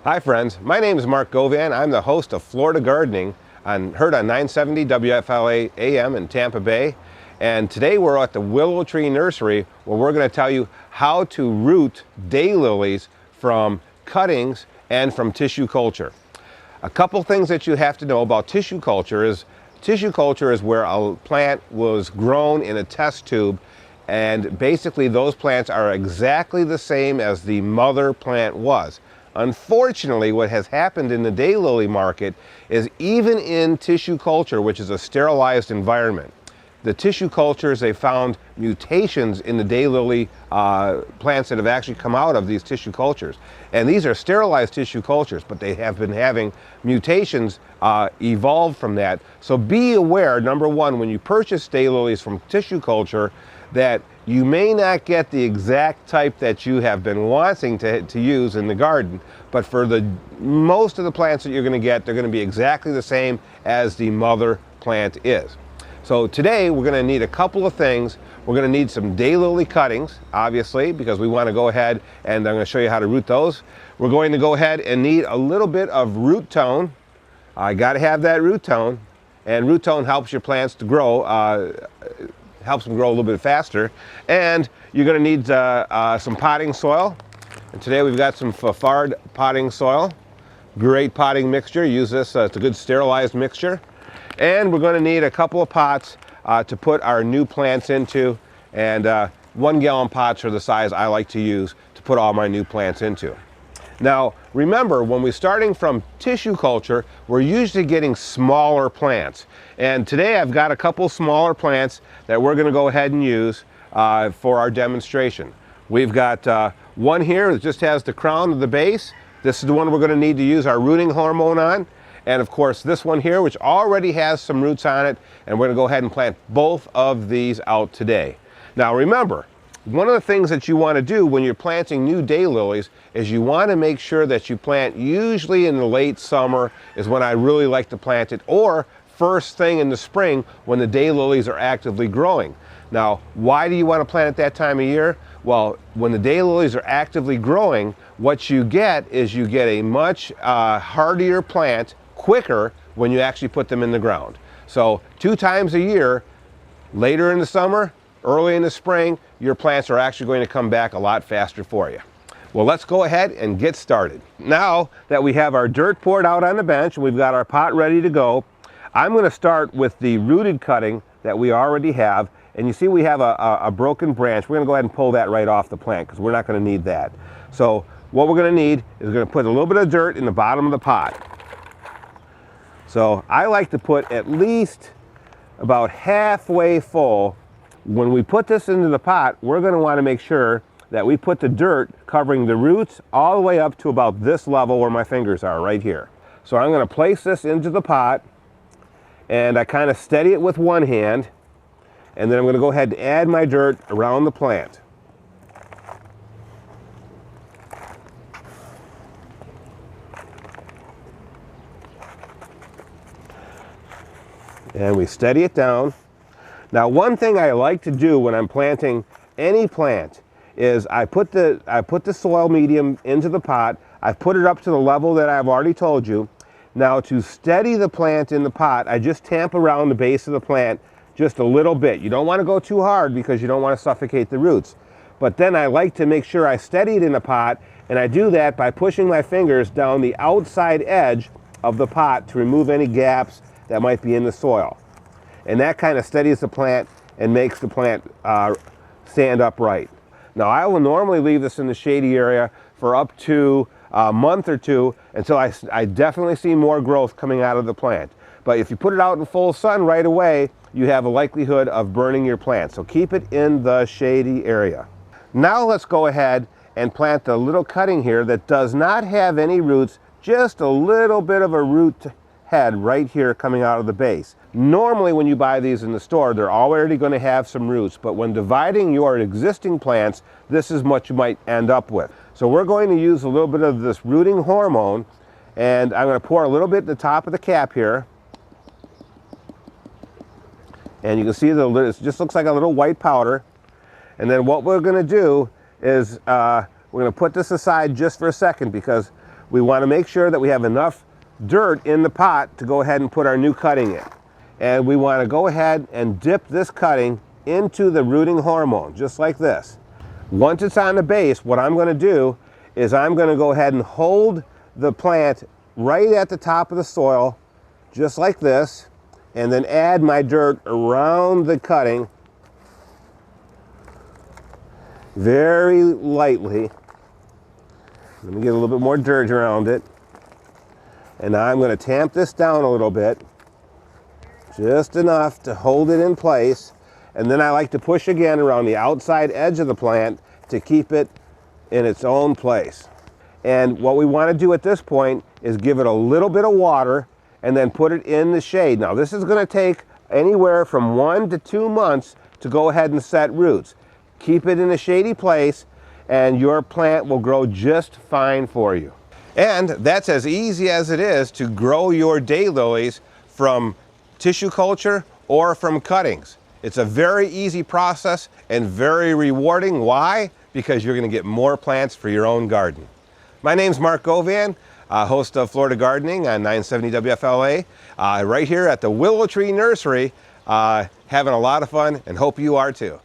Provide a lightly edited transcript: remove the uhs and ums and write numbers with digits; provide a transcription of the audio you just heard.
Hi friends, my name is Mark Govan. I'm the host of Florida Gardening, heard on 970 WFLA AM in Tampa Bay. And today we're at the Willow Tree Nursery where we're going to tell you how to root daylilies from cuttings and from tissue culture. A couple things that you have to know about tissue culture is where a plant was grown in a test tube, and basically those plants are exactly the same as the mother plant was. Unfortunately, what has happened in the daylily market is even in tissue culture, which is a sterilized environment, the tissue cultures, they found mutations in the daylily plants that have actually come out of these tissue cultures. And these are sterilized tissue cultures, but they have been having mutations evolved from that. So be aware, number one, when you purchase daylilies from tissue culture, that you may not get the exact type that you have been wanting to use in the garden, but for most of the plants that you're going to get, they're going to be exactly the same as the mother plant is. So today we're going to need a couple of things. We're going to need some daylily cuttings, obviously, because we want to go ahead and I'm going to show you how to root those. We're going to go ahead and need a little bit of root tone. I got to have that root tone, and root tone helps your plants to grow. Helps them grow a little bit faster. And you're going to need some potting soil. And today we've got some Fafard potting soil. Great potting mixture. Use this, it's a good sterilized mixture. And we're going to need a couple of pots to put our new plants into. And 1 gallon pots are the size I like to use to put all my new plants into. Now remember, when we're starting from tissue culture, we're usually getting smaller plants. And today I've got a couple smaller plants that we're going to go ahead and use for our demonstration. We've got one here that just has the crown of the base. This is the one we're going to need to use our rooting hormone on. And of course this one here, which already has some roots on it, and we're going to go ahead and plant both of these out today. Now remember, one of the things that you want to do when you're planting new daylilies is you want to make sure that you plant usually in the late summer is when I really like to plant it, or first thing in the spring when the daylilies are actively growing. Now, why do you want to plant at that time of year? Well, when the daylilies are actively growing, what you get is you get a much hardier plant quicker when you actually put them in the ground. So 2 times a year, later in the summer, early in the spring, your plants are actually going to come back a lot faster for you. Well, let's go ahead and get started. Now that we have our dirt poured out on the bench and we've got our pot ready to go, I'm going to start with the rooted cutting that we already have. And you see we have a broken branch. We're going to go ahead and pull that right off the plant because we're not going to need that. So what we're going to need is we're going to put a little bit of dirt in the bottom of the pot. So I like to put at least about halfway full. When we put this into the pot, we're going to want to make sure that we put the dirt covering the roots all the way up to about this level where my fingers are, right here. So I'm going to place this into the pot, and I kind of steady it with one hand, and then I'm going to go ahead and add my dirt around the plant. And we steady it down. Now, one thing I like to do when I'm planting any plant is I put the soil medium into the pot. I've put it up to the level that I've already told you. Now, to steady the plant in the pot, I just tamp around the base of the plant just a little bit. You don't want to go too hard because you don't want to suffocate the roots. But then I like to make sure I steady it in the pot, and I do that by pushing my fingers down the outside edge of the pot to remove any gaps that might be in the soil. And that kind of steadies the plant and makes the plant stand upright. Now, I will normally leave this in the shady area for up to a month or two until I definitely see more growth coming out of the plant. But if you put it out in full sun right away, you have a likelihood of burning your plant. So keep it in the shady area. Now let's go ahead and plant the little cutting here that does not have any roots, just a little bit of a root head right here coming out of the base. Normally when you buy these in the store, they're already going to have some roots, but when dividing your existing plants, this is what you might end up with. So we're going to use a little bit of this rooting hormone, and I'm going to pour a little bit at the top of the cap here. And you can see it just looks like a little white powder. And then what we're going to do is we're going to put this aside just for a second, because we want to make sure that we have enough dirt in the pot to go ahead and put our new cutting in. And we want to go ahead and dip this cutting into the rooting hormone, just like this. Once it's on the base, what I'm going to do is I'm going to go ahead and hold the plant right at the top of the soil, just like this, and then add my dirt around the cutting very lightly. Let me get a little bit more dirt around it. And now I'm going to tamp this down a little bit, just enough to hold it in place. And then I like to push again around the outside edge of the plant to keep it in its own place. And what we want to do at this point is give it a little bit of water and then put it in the shade. Now this is going to take anywhere from 1 to 2 months to go ahead and set roots. Keep it in a shady place and your plant will grow just fine for you. And that's as easy as it is to grow your daylilies from tissue culture or from cuttings. It's a very easy process and very rewarding. Why? Because you're going to get more plants for your own garden. My name's Mark Govan, host of Florida Gardening on 970 WFLA, right here at the Willow Tree Nursery, having a lot of fun and hope you are too.